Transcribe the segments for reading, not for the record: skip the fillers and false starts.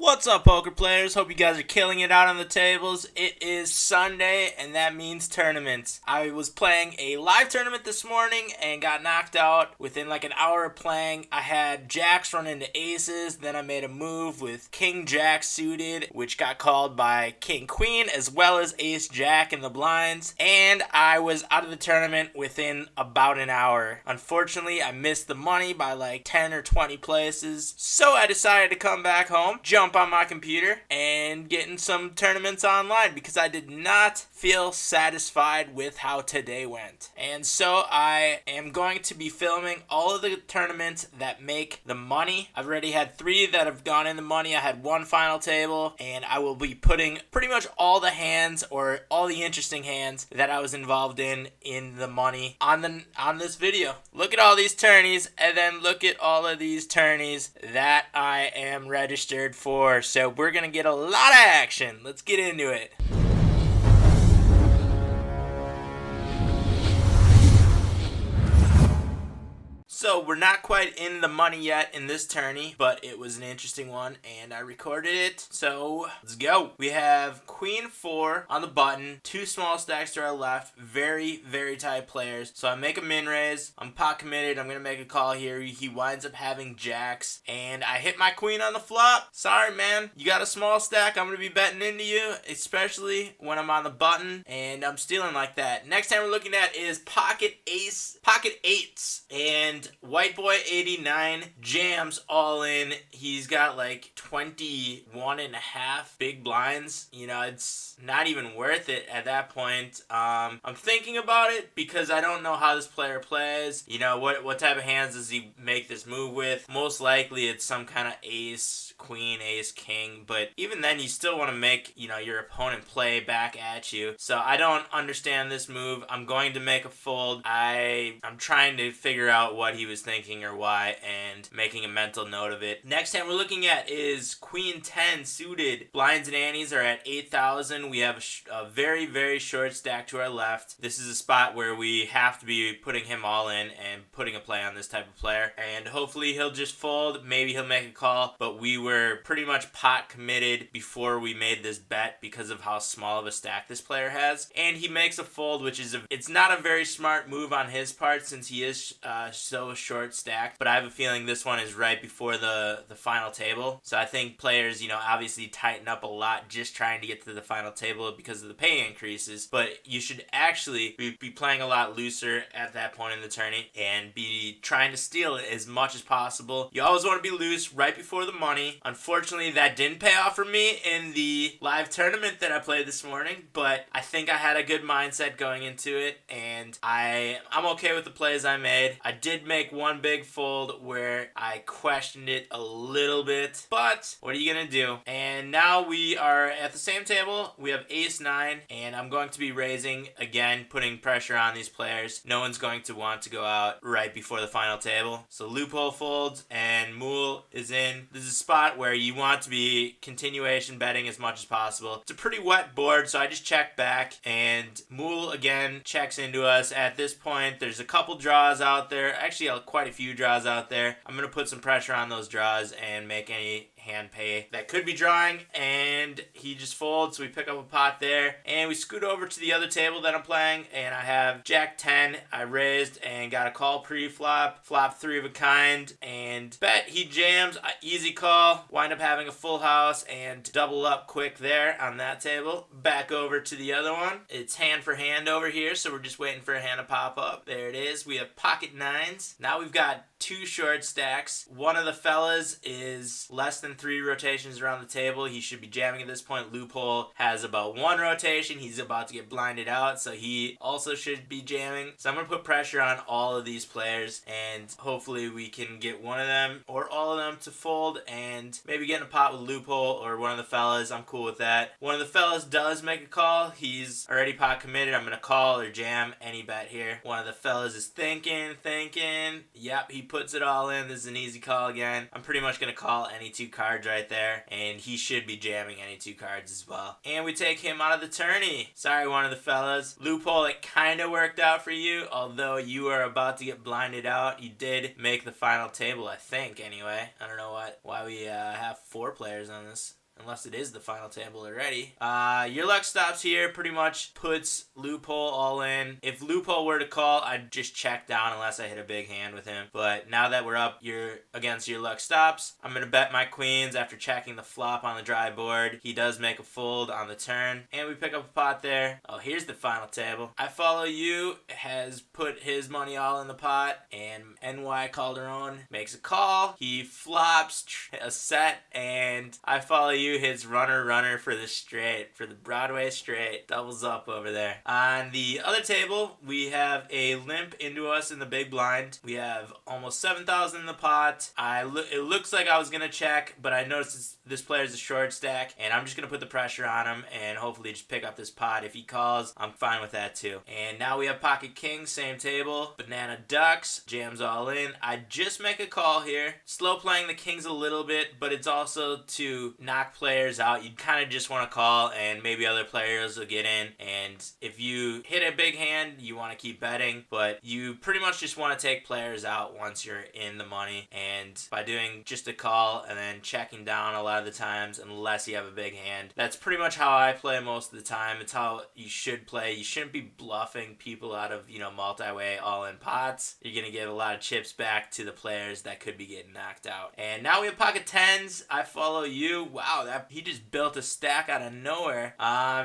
What's up, poker players? Hope you guys are killing it out on the tables. It is Sunday, and that means tournaments. I was playing a live tournament this morning and got knocked out within like an hour of playing. I had jacks run into aces, then I made a move with king jack suited, which got called by king queen, as well as ace jack in the blinds, and I was out of the tournament within about an hour. Unfortunately, I missed the money by like 10 or 20 places, so I decided to come back home, jump on my computer, and get in some tournaments online because I did not feel satisfied with how today went. And so I am going to be filming all of the tournaments that make the money. I've already had 3 that have gone in the money. I had 1 final table, and I will be putting pretty much all the hands or all the interesting hands that I was involved in the money on this video. Look at all these tourneys, and then look at all of these tourneys that I am registered for. So we're gonna get a lot of action. Let's get into it. So we're not quite in the money yet in this tourney, but it was an interesting one and I recorded it. So let's go. We have queen 4 on the button, 2 small stacks to our left, very, very tight players. So I make a min raise. I'm pot committed. I'm going to make a call here. He winds up having jacks and I hit my queen on the flop. Sorry, man. You got a small stack. I'm going to be betting into you, especially when I'm on the button and I'm stealing like that. Next time we're looking at is pocket eights, and White Boy 89 jams all in. He's got like 21 and a half big blinds. You know, it's not even worth it at that point. I'm thinking about it because I don't know how this player plays. You know, what type of hands does he make this move with? Most likely it's some kind of ace, queen, ace, king. But even then, you still want to make, you know, your opponent play back at you. So I don't understand this move. I'm going to make a fold. I'm trying to figure out what he was thinking or why and making a mental note of it. Next hand we're looking at is queen 10 suited. Blinds and antes are at 8,000. We have a very, very short stack to our left. This is a spot where we have to be putting him all in and putting a play on this type of player. And hopefully he'll just fold. Maybe he'll make a call. But we were pretty much pot committed before we made this bet because of how small of a stack this player has. And he makes a fold, which is it's not a very smart move on his part since he is so short stacked, but I have a feeling this one is right before the final table. So I think players, you know, obviously tighten up a lot just trying to get to the final table because of the pay increases, but you should actually be playing a lot looser at that point in the tourney and be trying to steal it as much as possible. You always want to be loose right before the money. Unfortunately, that didn't pay off for me in the live tournament that I played this morning, but I think I had a good mindset going into it, and I'm okay with the plays I made. I did make one big fold where I questioned it a little bit, but what are you gonna do? And now we are at the same table. We have ace 9, and I'm going to be raising again, putting pressure on these players. No one's going to want to go out right before the final table. So loophole folds and Mool is in. This is a spot where you want to be continuation betting as much as possible. It's a pretty wet board, so I just check back and Mool again checks into us. At this point, there's a couple draws out there. Actually, quite a few draws out there. I'm going to put some pressure on those draws and make any hand pay that could be drawing, and he just folds, so we pick up a pot there, and we scoot over to the other table that I'm playing, and I have jack 10. I raised and got a call pre-flop, flop 3 of a kind, and bet. He jams, easy call, wind up having a full house, and double up quick there on that table. Back over to the other one. It's hand for hand over here, so we're just waiting for a hand to pop up. There it is. We have pocket 9s. Now we've got 2 short stacks. One of the fellas is less than 3 rotations around the table. He should be jamming at this point. Loophole has about 1 rotation. He's about to get blinded out, so he also should be jamming. So I'm going to put pressure on all of these players, and hopefully we can get one of them or all of them to fold and maybe get in a pot with Loophole or one of the fellas. I'm cool with that. One of the fellas does make a call. He's already pot committed. I'm going to call or jam any bet here. One of the fellas is thinking. Yep, he puts it all in. This is an easy call again. I'm pretty much going to call any 2 cards right there, and he should be jamming any 2 cards as well. And we take him out of the tourney. Sorry, one of the fellas. Loophole, it kind of worked out for you, although you are about to get blinded out. You did make the final table, I think, anyway. I don't know why we have 4 players on this. Unless it is the final table already. Your luck stops here. Pretty much puts Loophole all in. If Loophole were to call, I'd just check down unless I hit a big hand with him. But now that we're up against your luck stops, I'm going to bet my queens after checking the flop on the dry board. He does make a fold on the turn. And we pick up a pot there. Oh, here's the final table. I Follow You has put his money all in the pot. And NY Calderon makes a call. He flops a set. And I Follow You hits runner for the straight, for the Broadway straight. Doubles up over there. On the other table, we have a limp into us in the big blind. We have almost 7,000 in the pot. It looks like I was going to check, but I noticed this player's a short stack, and I'm just going to put the pressure on him and hopefully just pick up this pot. If he calls, I'm fine with that too. And now we have pocket kings, same table. Banana ducks, jams all in. I just make a call here. Slow playing the kings a little bit, but it's also to knock players out. You kind of just want to call, and maybe other players will get in. And if you hit a big hand, you want to keep betting, but you pretty much just want to take players out once you're in the money. And by doing just a call and then checking down a lot of the times, unless you have a big hand, that's pretty much how I play most of the time. It's how you should play. You shouldn't be bluffing people out of, multi-way all-in pots. You're going to give a lot of chips back to the players that could be getting knocked out. And now we have pocket tens. I Follow You. Wow, he just built a stack out of nowhere.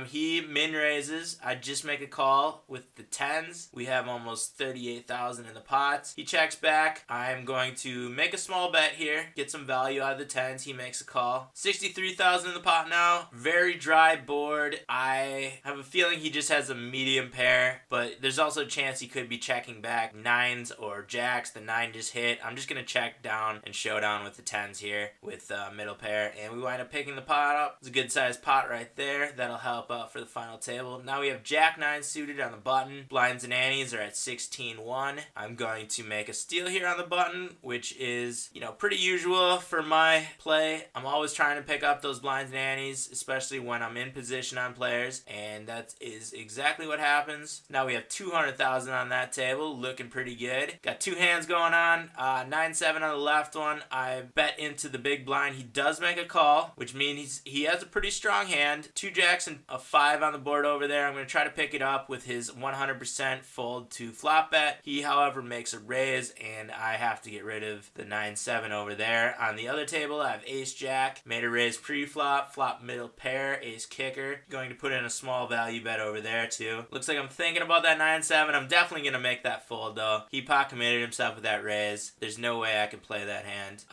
He min raises. I just make a call with the tens. We have almost 38,000 in the pots. He checks back. I'm going to make a small bet here, get some value out of the tens. He makes a call. 63,000 in the pot now. Very dry board. I have a feeling he just has a medium pair, but there's also a chance he could be checking back nines or jacks. The 9 just hit. I'm just going to check down and showdown with the tens here with middle pair, and we wind up picking the pot up. It's a good sized pot right there. That'll help out for the final table. Now we have Jack 9 suited on the button. Blinds and antes are at 16-1. I'm going to make a steal here on the button, which is, pretty usual for my play. I'm always trying to pick up those blinds and antes, especially when I'm in position on players, and that is exactly what happens. Now we have 200,000 on that table, looking pretty good. Got 2 hands going on. 9-7 on the left one. I bet into the big blind. He does make a call, which means he has a pretty strong hand. 2 jacks and a 5 on the board over there. I'm going to try to pick it up with his 100% fold to flop bet. He, however, makes a raise, and I have to get rid of the 9-7 over there. On the other table, I have ace jack. Made a raise pre-flop. Flop middle pair. Ace kicker. Going to put in a small value bet over there, too. Looks like I'm thinking about that 9-7. I'm definitely going to make that fold, though. He pot committed himself with that raise. There's no way I can play that hand.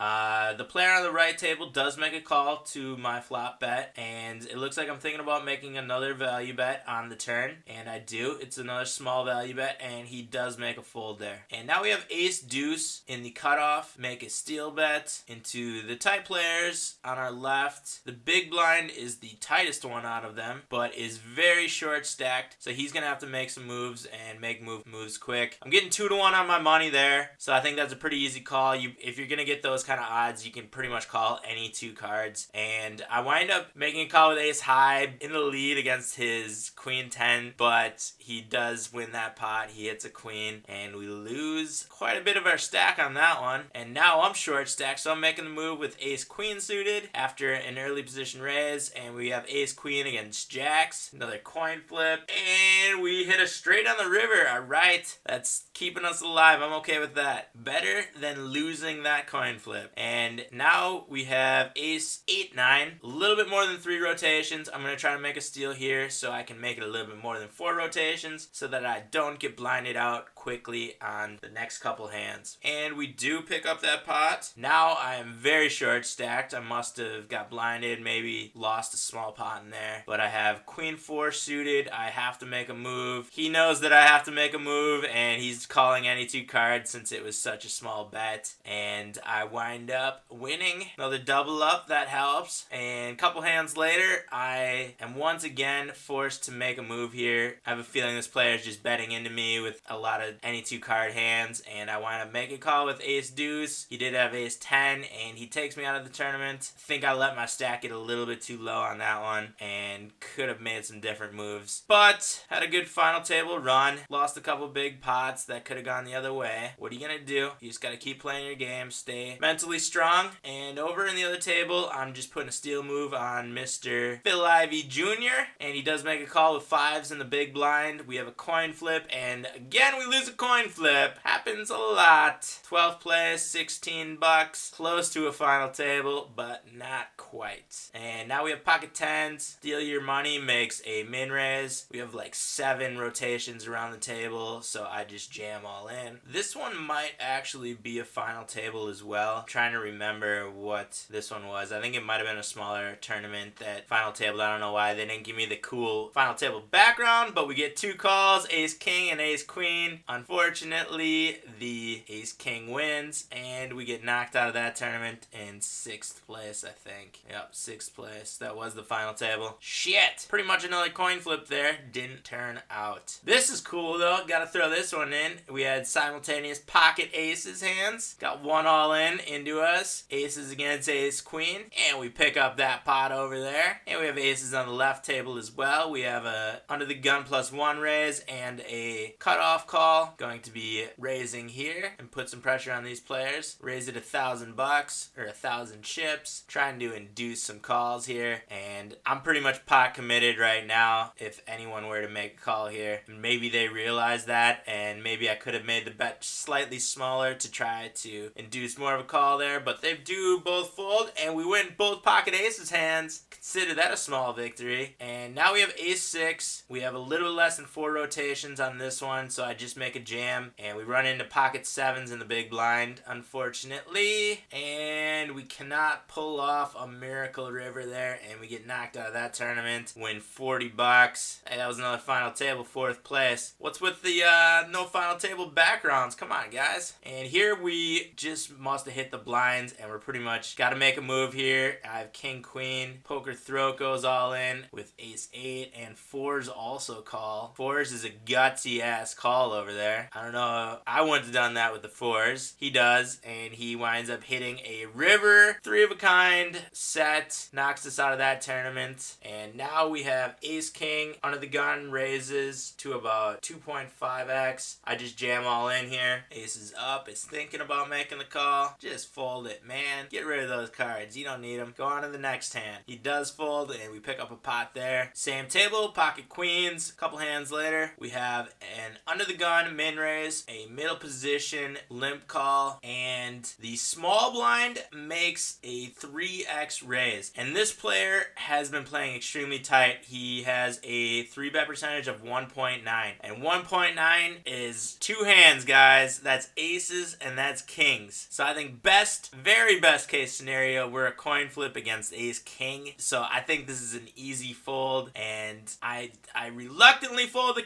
The player on the right table does make a call to my flop bet, and it looks like I'm thinking about making another value bet on the turn, and I do. It's another small value bet, and he does make a fold there. And now we have ace deuce in the cutoff. Make a steal bet into the tight players on our left. The big blind is the tightest one out of them, but is very short stacked, so he's gonna have to make some moves and make moves quick. I'm getting 2-1 on my money there, so I think that's a pretty easy call. If you're gonna get those kind of odds, you can pretty much call any 2 cards. And I wind up making a call with ace high in the lead against his queen 10, but he does win that pot. He hits a queen, and we lose quite a bit of our stack on that one. And now I'm short stacked, so I'm making the move with ace queen suited after an early position raise, and we have ace queen against jacks. Another coin flip, and we hit a straight on the river. All right, that's keeping us alive. I'm okay with that. Better than losing that coin flip. And now we have ace 8-9, a little bit more than 3 rotations. I'm going to try to make a steal here so I can make it a little bit more than 4 rotations so that I don't get blinded out quickly on the next couple hands. And we do pick up that pot. Now I am very short stacked. I must have got blinded, maybe lost a small pot in there, but I have queen 4 suited. I have to make a move. He knows that I have to make a move, and he's calling any 2 cards since it was such a small bet, and I wind up winning. Another double up, that helps. calls, and a couple hands later, I am once again forced to make a move here. I have a feeling this player is just betting into me with a lot of any 2 card hands, and I wind up making a call with ace deuce. He did have ace 10, and he takes me out of the tournament. I think I let my stack get a little bit too low on that one, and could have made some different moves. But had a good final table run. Lost a couple big pots that could have gone the other way. What are you gonna do? You just gotta keep playing your game, stay mentally strong. And over in the other table, I'm just putting a steal move on Mr. Phil Ivey Jr. And he does make a call with 5s in the big blind. We have a coin flip, and again we lose a coin flip. Happens a lot. 12th place, 16 bucks. Close to a final table, but not quite. And now we have pocket 10s. Steal your money makes a min raise. We have like 7 rotations around the table, so I just jam all in. This one might actually be a final table as well. I'm trying to remember what this one was. I think it might have been a smaller tournament that final table. I don't know why they didn't give me the cool final table background, but we get 2 calls, ace king and ace queen. Unfortunately, the ace king wins, and we get knocked out of that tournament in 6th place, I think. Yep, 6th place. That was the final table. Shit! Pretty much another coin flip there. Didn't turn out. This is cool though. Gotta throw this one in. We had simultaneous pocket aces hands. Got 1 all in into us. Aces against ace queen. And we pick up that pot over there. And we have aces on the left table as well. We have a under the gun +1 raise and a cutoff call. Going to be raising here and put some pressure on these players. Raise it $1,000 or 1,000 chips. Trying to induce some calls here. And I'm pretty much pot committed right now. If anyone were to make a call here, maybe they realize that, and maybe I could have made the bet slightly smaller to try to induce more of a call there, but they do both fold, and we win both pocket aces hands. Consider that a small victory. And now we have ace 6. We have a little less than 4 rotations on this one, so I just make a jam, and we run into pocket 7s in the big blind, unfortunately, and we cannot pull off a miracle river there, and we get knocked out of that tournament. Win 40 bucks. Hey, that was another final table, 4th place. What's with the no final table backgrounds? Come on, guys. And here we just must have hit the blinds, and we're pretty much got to make a move here. I have king queen. Poker throat goes all in with ace 8, and 4s also call. 4s is a gutsy ass call over there. I don't know. I wouldn't have done that with the 4s. He does, and he winds up hitting a river, 3 of a kind set, knocks us out of that tournament. And now we have ace king under the gun, raises to about 2.5x. I just jam all in here. Ace is up, is thinking about making the call. Just fold it, man. Get rid of those cards. You don't need them. Go on to the next hand. He does fold, and we pick up a pot there. Same table, pocket queens. A couple hands later, we have an under the gun min raise, a middle position limp call, and the small blind makes a 3x raise. And this player has been playing extremely tight. He has a 3-bet percentage of 1.9, and 1.9 is 2 hands, guys. That's aces and that's kings. So I think very best case scenario, we're a coin flip against ace king. So I think this is an easy fold, and I reluctantly fold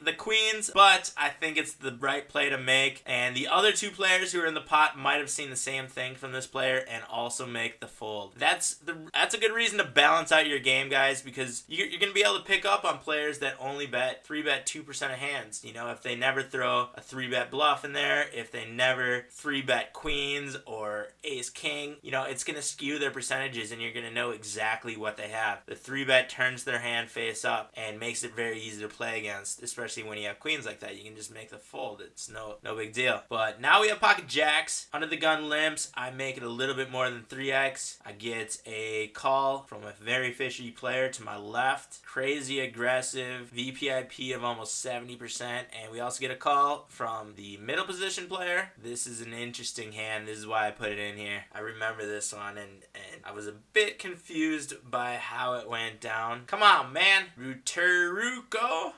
the queens, but I think it's the right play to make. And the other 2 players who are in the pot might have seen the same thing from this player and also make the fold. That's a good reason to balance out your game, guys, because you're going to be able to pick up on players that only 3-bet 2% of hands. You know, if they never throw a 3-bet bluff in there, if they never 3-bet queens or ace king, you know, it's going to skew their percentages, and you're going to know exactly what they have. The 3-bet turns their hand face up and makes it very easy to play against, especially when you have queens like that. You can just make the fold. It's no big deal. But now we have pocket jacks. Under the gun limps, I make it a little bit more than 3x. I get a call from a very fishy player to my left. Crazy aggressive VPIP of almost 70%. And we also get a call from the middle position player. This is an interesting hand. This is why I put it in here. I remember this one, and I was a bit confused by how it went down. Come on, man. Ruteruko?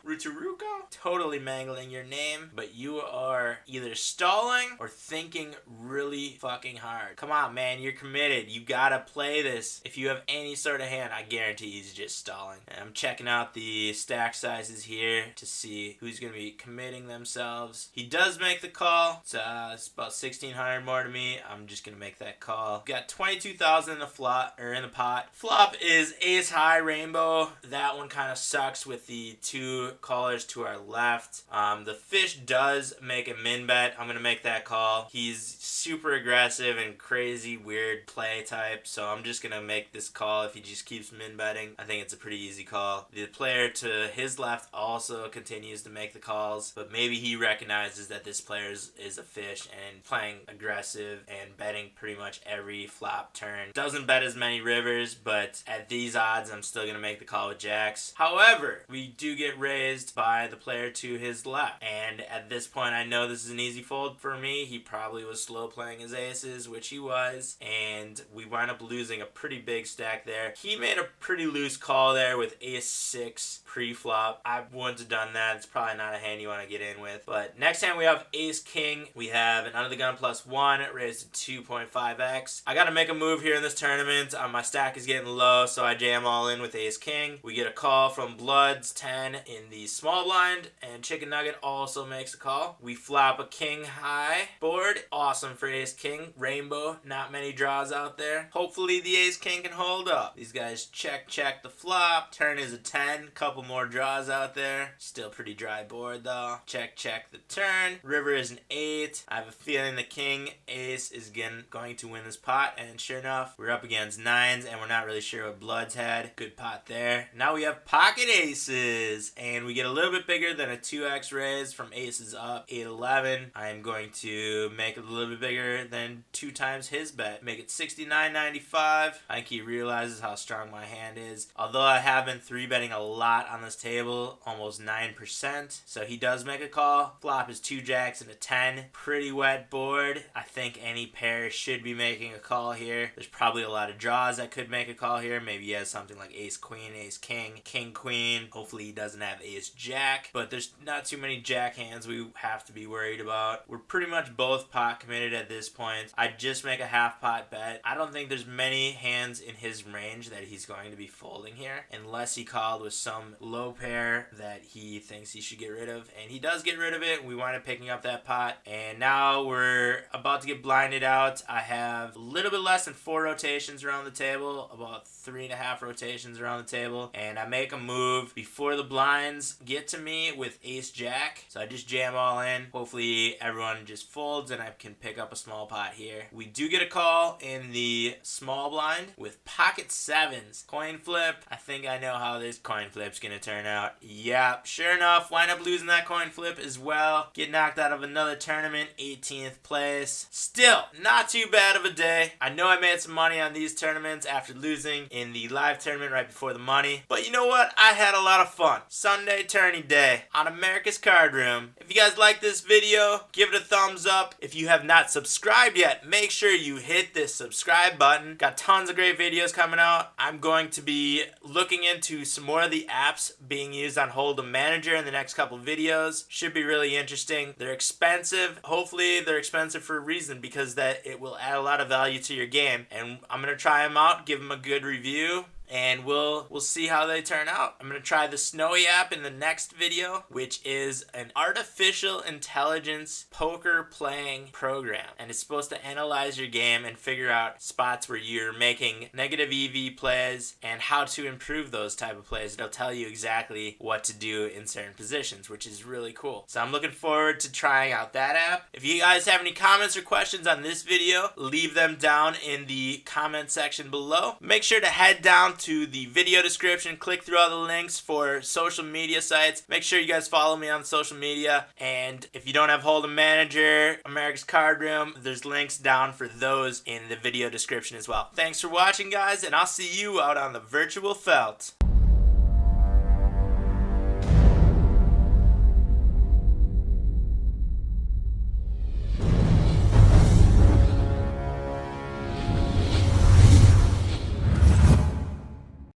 Totally mangling your name, but you are either stalling or thinking really fucking hard. Come on, man. You're committed. You gotta play this. If you have any sort of hand, I guarantee he's just stalling. And I'm checking out the stack sizes here to see who's gonna be committing themselves. He does make the call. It's about 1,600 more to me. I'm just gonna make that call. Got 22,000 in the flop. in the pot. Flop is ace high rainbow. That one kind of sucks with the 2 callers to our left. The fish does make a min bet. I'm gonna make that call. He's super aggressive and crazy weird play type, so I'm just gonna make this call if he just keeps min betting. I think it's a pretty easy call. The player to his left also continues to make the calls, but maybe he recognizes that this player is a fish and playing aggressive and betting pretty much every flop turn. Doesn't bet as many rivers, but at these odds I'm still gonna make the call with jacks. However, we do get raised by the player to his left, and at this point I know this is an easy fold for me. He probably was slow playing his aces, which he was, and we wind up losing a pretty big stack there. He made a pretty loose call there with ace 6 pre-flop. I wouldn't have done that. It's probably not a hand you want to get in with. But next hand we have ace king. We have an under the gun +1 raised to 2.5x. I got to make a move here in this tournament. My stack is getting low, so I jam all in with ace king. We get a call from Bloods 10 in the small blind, and Chicken Nugget also makes a call. We flop a king high board. Awesome for ace king. Rainbow. Not many draws out there. Hopefully the ace king can hold up. These guys check the flop. Turn is a 10. Couple more draws out there. Still pretty dry board though. Check the turn. River is an 8. I have a feeling the king ace is going to win this pot, and sure enough, we're up against 9s, and we're not really sure what Bloods had. Good pot there. Now we have pocket aces, and we get a little bit bigger than a 2x raise from aces up. 8-11. I am going to make it a little bit bigger than 2 times his bet. Make it 69.95. I think he realizes how strong my hand is. Although I have been 3-betting a lot on this table, almost 9%. So he does make a call. Flop is 2 jacks and a 10. Pretty wet board. I think any pair should be making a call here. There's probably a lot of draws that could make a call here. Maybe he has something like ace queen, ace king, king queen. Hopefully he doesn't have ace jack. But there's not too many jack hands we have to be worried about. We're pretty much both pot committed at this point. I just make a half pot bet. I don't think there's many hands in his range that he's going to be folding here, unless he called with some low pair that he thinks he should get rid of, and he does get rid of it. We wind up picking up that pot, and now we're about to get blinded out. I have a little bit less than 4 rotations around the table, about 3.5 rotations around the table, and I make a move before the blinds get to me with ace jack, so I just jam all in. Hopefully everyone just folds and I can pick up a small pot here. We do get a call in the small blind with pocket 7s. Coin flip. I think I know how this coin flip's gonna turn out. Yeah, sure enough, wind up losing that coin flip as well. Get knocked out of another tournament, 18th place. Still, not too bad of a day. I know I made some money on these tournaments after losing in the live tournament right before the money, but you know what? I had a lot of fun. Sunday tourney day on America's Card Room. If you guys like this video, give it a thumbs up. If you have not subscribed yet, make sure you hit this subscribe button. Got tons of great videos coming out. I'm going to be looking into some more of the apps being used on Hold'em Manager in the next couple videos. Should be really interesting. They're expensive. Hopefully they're expensive for a reason, because that it will add a lot of value to your game. And I'm going to try them out, give them a good review, and we'll see how they turn out. I'm going to try the Snowy app in the next video, which is an artificial intelligence poker playing program. And it's supposed to analyze your game and figure out spots where you're making negative EV plays and how to improve those type of plays. It'll tell you exactly what to do in certain positions, which is really cool. So I'm looking forward to trying out that app. If you guys have any comments or questions on this video, leave them down in the comment section below. Make sure to head down to the video description, click through all the links for social media sites. Make sure you guys follow me on social media, and if you don't have Hold'em Manager, America's Card Room, there's links down for those in the video description as well. Thanks for watching, guys, and I'll see you out on the virtual felt.